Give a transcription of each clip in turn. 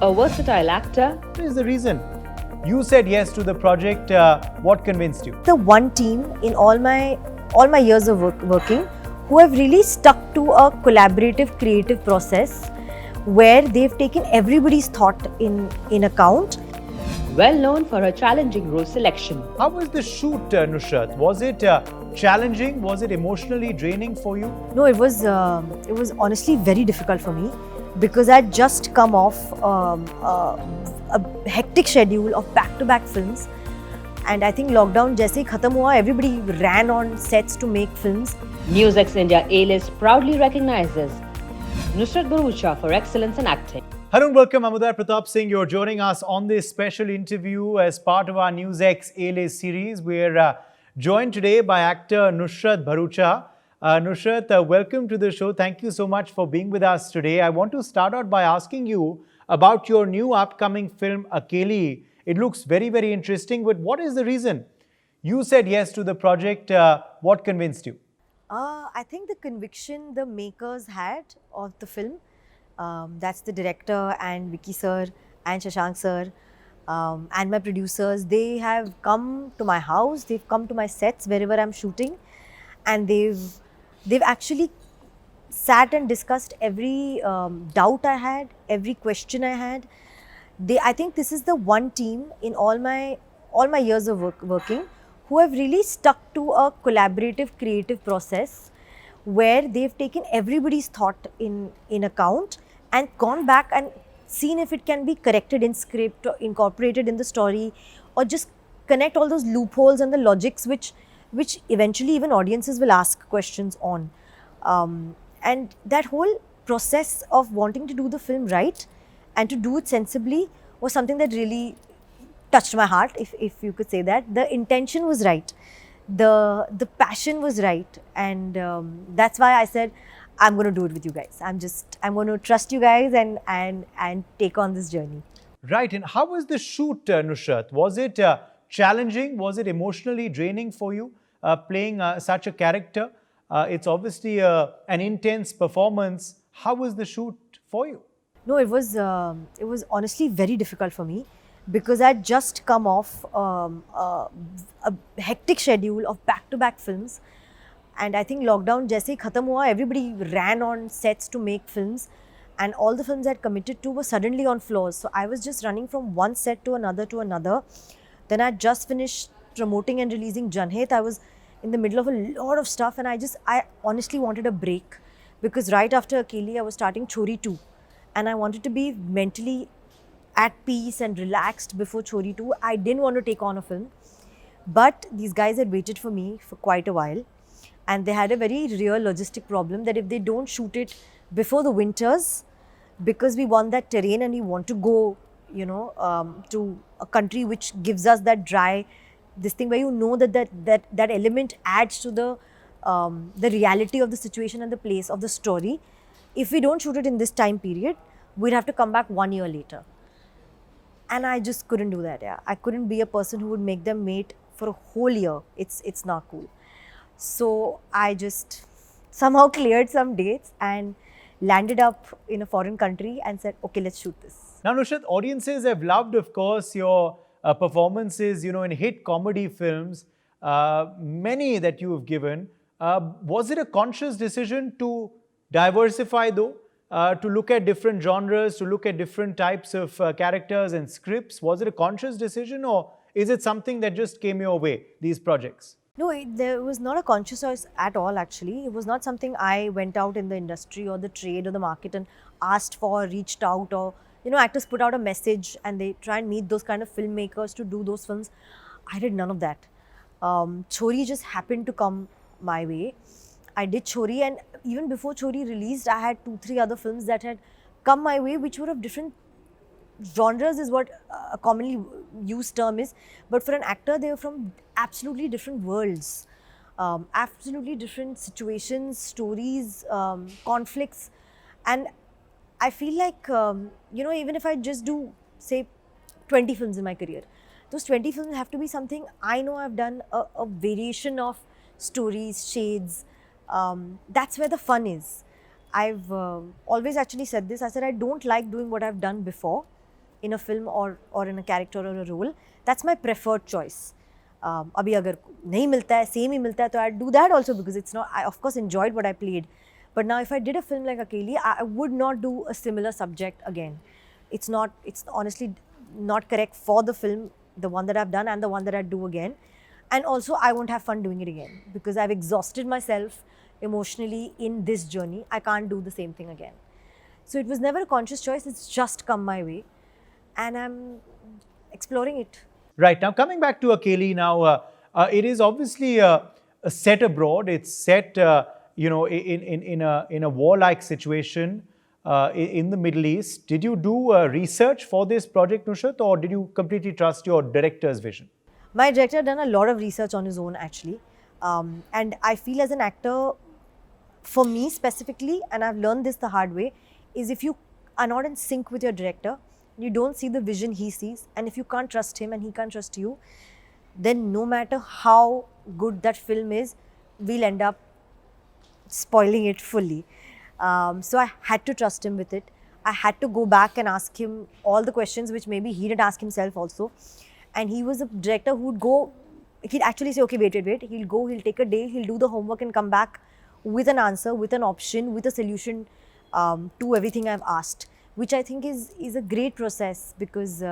A versatile actor. What is the reason you said yes to the project? What convinced you? The one team in all my years of working who have really stuck to a collaborative creative process where they've taken everybody's thought in account. Well known for her challenging role selection. How was the shoot, Nushrratt? Was it challenging? Was it emotionally draining for you? No, it was honestly very difficult for me because I'd just come off a hectic schedule of back-to-back films, and I think lockdown jaise hi khatam hua, everybody ran on sets to make films. NewsX India A-list proudly recognizes Nushrratt Bharuccha for excellence in acting. Hello and welcome. I'm Uday Pratap Singh. You're joining us on this special interview as part of our NewsX A-list series. We're joined today by actor Nushrratt Bharuccha. Nushrratt, welcome to the show. Thank you so much for being with us today. I want to start out by asking you about your new upcoming film, Akelli. It looks very, very interesting, but what is the reason you said yes to the project? What convinced you? I think the conviction the makers had of the film, that's the director and Vicky sir and Shashank sir and my producers, they have come to my house, they've come to my sets wherever I'm shooting, and they've actually sat and discussed every doubt I had, every question I had. I think this is the one team in all my years of working who have really stuck to a collaborative creative process where they've taken everybody's thought in account and gone back and seen if it can be corrected in script or incorporated in the story, or just connect all those loopholes and the logics which eventually even audiences will ask questions on. And that whole process of wanting to do the film right and to do it sensibly was something that really touched my heart, if you could say that. The intention was right, the passion was right, and that's why I said I'm going to do it with you guys. I'm going to trust you guys and take on this journey. Right. And how was the shoot, Nushrratt? Was it challenging? Was it emotionally draining for you, playing such a character? It's obviously an intense performance. How was the shoot for you? No, it was honestly very difficult for me because I'd just come off a hectic schedule of back-to-back films, and I think lockdown jaise hi khatam hua, everybody ran on sets to make films, and all the films I'd committed to were suddenly on floors. So I was just running from one set to another. Then I'd just finished promoting and releasing Janhet. I was in the middle of a lot of stuff, and I honestly wanted a break because right after Akelli I was starting Chori 2, and I wanted to be mentally at peace and relaxed before Chori 2. I didn't want to take on a film, but these guys had waited for me for quite a while, and they had a very real logistic problem that if they don't shoot it before the winters, because we want that terrain and we want to go, to a country which gives us that dry, this thing where that element adds to the reality of the situation and the place of the story. If we don't shoot it in this time period, we'd have to come back 1 year later. And I just couldn't do that. Yeah, I couldn't be a person who would make them wait for a whole year. It's not cool. So I just somehow cleared some dates and landed up in a foreign country and said, okay, let's shoot this. Now, Nushrratt, audiences have loved, of course, your performances, in hit comedy films, many that you have given. Was it a conscious decision to diversify though? To look at different genres, to look at different types of characters and scripts? Was it a conscious decision, or is it something that just came your way, these projects? No, there was not a conscious choice at all actually. It was not something I went out in the industry or the trade or the market and asked for, reached out, or actors put out a message and they try and meet those kind of filmmakers to do those films. I did none of that. Chori just happened to come my way. I did Chori, and even before Chori released, I had 2-3 other films that had come my way, which were of different genres, is what a commonly used term is. But for an actor, they were from absolutely different worlds, absolutely different situations, stories, conflicts. And I feel like, even if I just do, say, 20 films in my career, those 20 films have to be something I know I've done a variation of stories, shades. That's where the fun is. I've always actually said this. I said I don't like doing what I've done before. in a film or in a character or a role, that's my preferred choice. Abhi agar nahi milta hai, same hi milta hai, तो I'd do that also because it's not. I of course enjoyed what I played, but now if I did a film like Akelli, I would not do a similar subject again. It's not. It's honestly not correct for the film, the one that I've done and the one that I'd do again. And also, I won't have fun doing it again because I've exhausted myself emotionally in this journey. I can't do the same thing again. So it was never a conscious choice. It's just come my way, and I'm exploring it. Right. Now, coming back to Akelli now, it is obviously set abroad. It's set, in a warlike situation in the Middle East. Did you do research for this project, Nushrratt, or did you completely trust your director's vision? My director done a lot of research on his own actually, and I feel as an actor, for me specifically, and I've learned this the hard way, is if you are not in sync with your director, you don't see the vision he sees, and if you can't trust him and he can't trust you, then no matter how good that film is, we'll end up spoiling it fully. So I had to trust him with it. I had to go back and ask him all the questions which maybe he didn't ask himself also. And he was a director who would go, he'd actually say, okay, wait. He'll go, he'll take a day, he'll do the homework and come back with an answer, with an option, with a solution to everything I've asked, which I think is a great process because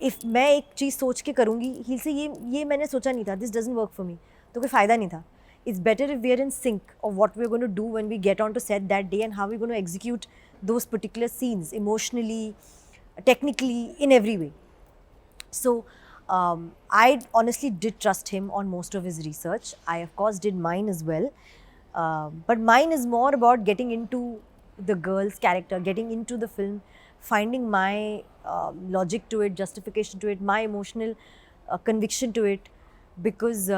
if मैं एक चीज़ सोच के करूँगी, he'll say ये मैंने सोचा नहीं था, this doesn't work for me, तो कोई फ़ायदा नहीं था. It's better if we are in sync of what we're going to do when we get onto set that day and how we're going to execute those particular scenes emotionally, technically, in every way. So I honestly did trust him on most of his research. I of course did mine as well, but mine is more about getting into the girl's character, getting into the film, finding my logic to it, justification to it, my emotional conviction to it. Because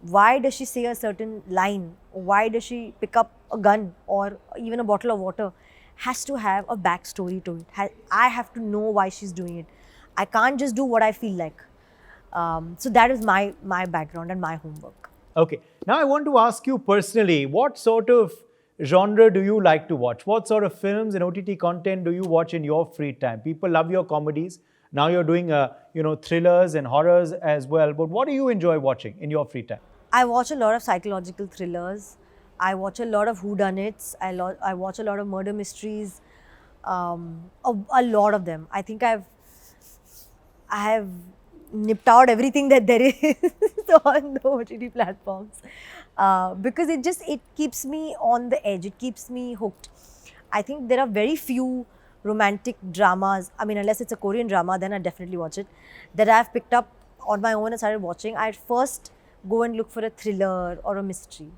why does she say a certain line? Why does she pick up a gun or even a bottle of water? Has to have a backstory to it. I have to know why she's doing it. I can't just do what I feel like. So that is my background and my homework. Okay. Now I want to ask you personally, what sort of genre do you like to watch? What sort of films and OTT content do you watch in your free time? People love your comedies. Now you're doing, thrillers and horrors as well. But what do you enjoy watching in your free time? I watch a lot of psychological thrillers. I watch a lot of whodunits. I watch a lot of murder mysteries. A lot of them. I think I have nipped out everything that there is on the OTT platforms because it keeps me on the edge. It keeps me hooked. I think there are very few romantic dramas. I mean, unless it's a Korean drama, then I definitely watch it. That I've picked up on my own and started watching. I'd first go and look for a thriller or a mystery.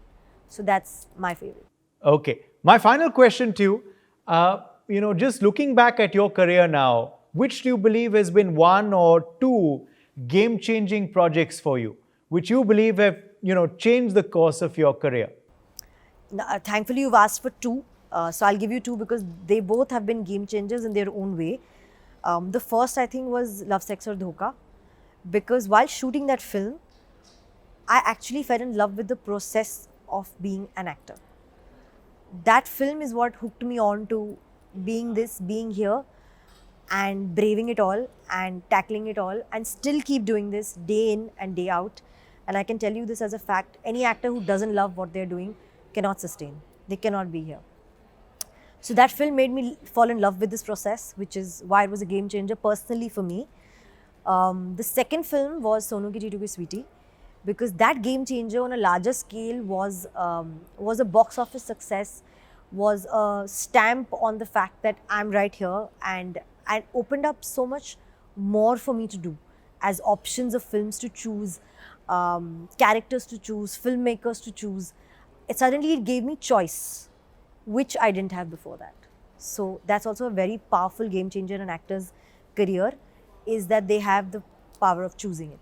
So that's my favorite. Okay. My final question to you, just looking back at your career now, which do you believe has been one or two game-changing projects for you, which you believe have, changed the course of your career? Thankfully, you've asked for two. So I'll give you two because they both have been game changers in their own way. The first, I think, was Love, Sex or Dhokha, because while shooting that film, I actually fell in love with the process of being an actor. That film is what hooked me on to being here and braving it all and tackling it all and still keep doing this day in and day out. And I can tell you this as a fact, any actor who doesn't love what they're doing cannot sustain. They cannot be here. So that film made me fall in love with this process, which is why it was a game changer personally for me. The second film was Sonu Ki Titu Ki Sweetie, because that game changer on a larger scale was a box office success, was a stamp on the fact that I'm right here, and opened up so much more for me to do as options of films to choose, characters to choose, filmmakers to choose. Suddenly it gave me choice, which I didn't have before that. So that's also a very powerful game changer in an actor's career, is that they have the power of choosing it.